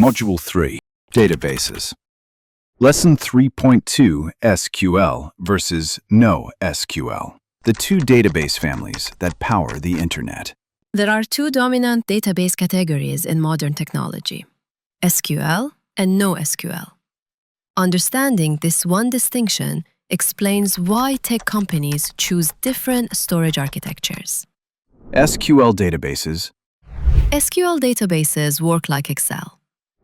Module 3, Databases. Lesson 3.2, SQL versus NoSQL. The two database families that power the Internet. There are two dominant database categories in modern technology: SQL and NoSQL. Understanding this one distinction explains why tech companies choose different storage architectures. SQL databases. SQL databases work like Excel.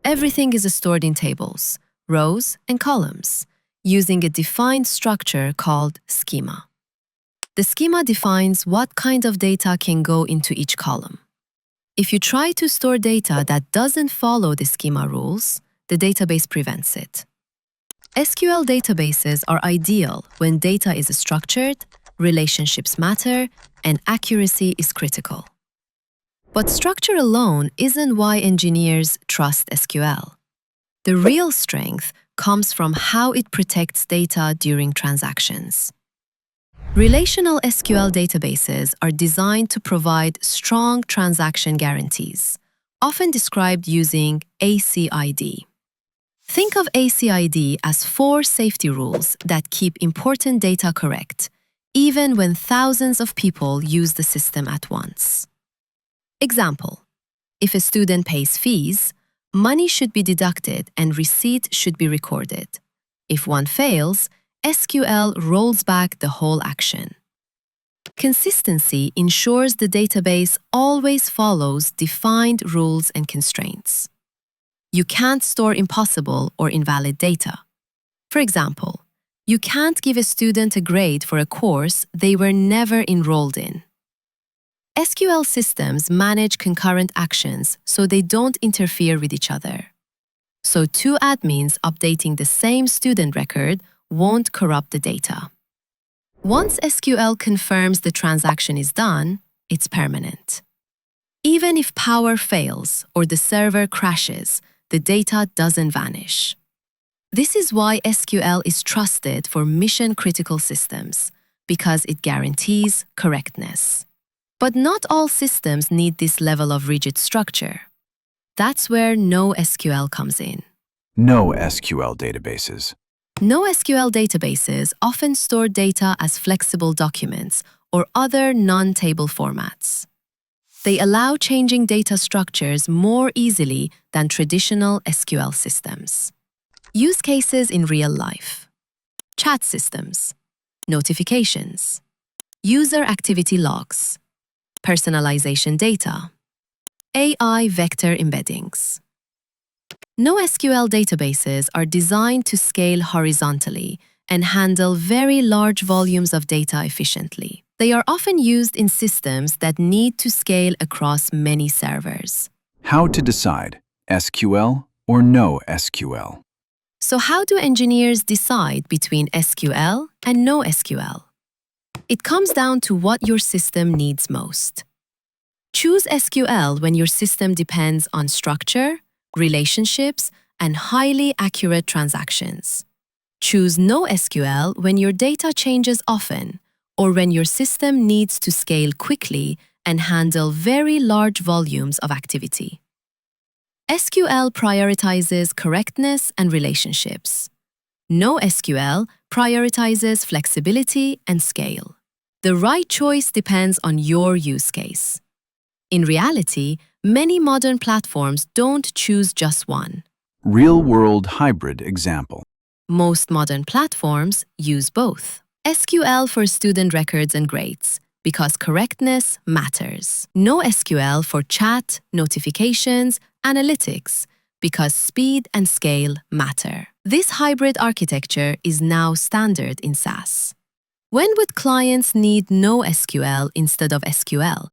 Everything is stored in tables, rows, and columns, using a defined structure called schema. The schema defines what kind of data can go into each column. If you try to store data that doesn't follow the schema rules, the database prevents it. SQL databases are ideal when data is structured, relationships matter, and accuracy is critical. But structure alone isn't why engineers trust SQL. The real strength comes from how it protects data during transactions. Relational SQL databases are designed to provide strong transaction guarantees, often described using ACID. Think of ACID as 4 safety rules that keep important data correct, even when thousands of people use the system at once. Example: if a student pays fees, money should be deducted and receipt should be recorded. If one fails, SQL rolls back the whole action. Consistency ensures the database always follows defined rules and constraints. You can't store impossible or invalid data. For example, you can't give a student a grade for a course they were never enrolled in. SQL systems manage concurrent actions so they don't interfere with each other. So two admins updating the same student record won't corrupt the data. Once SQL confirms the transaction is done, it's permanent. Even if power fails or the server crashes, the data doesn't vanish. This is why SQL is trusted for mission-critical systems, because it guarantees correctness. But not all systems need this level of rigid structure. That's where NoSQL comes in. NoSQL databases. NoSQL databases often store data as flexible documents or other non-table formats. They allow changing data structures more easily than traditional SQL systems. Use cases in real life: chat systems, notifications, user activity logs, personalization data, AI vector embeddings. NoSQL databases are designed to scale horizontally and handle very large volumes of data efficiently. They are often used in systems that need to scale across many servers. How to decide, SQL or NoSQL? So how do engineers decide between SQL and NoSQL? It comes down to what your system needs most. Choose SQL when your system depends on structure, relationships, and highly accurate transactions. Choose NoSQL when your data changes often, or when your system needs to scale quickly and handle very large volumes of activity. SQL prioritizes correctness and relationships. NoSQL prioritizes flexibility and scale. The right choice depends on your use case. In reality, many modern platforms don't choose just one. Real-world hybrid example. Most modern platforms use both. SQL for student records and grades, because correctness matters. NoSQL for chat, notifications, analytics, because speed and scale matter. This hybrid architecture is now standard in SaaS. When would clients need NoSQL instead of SQL?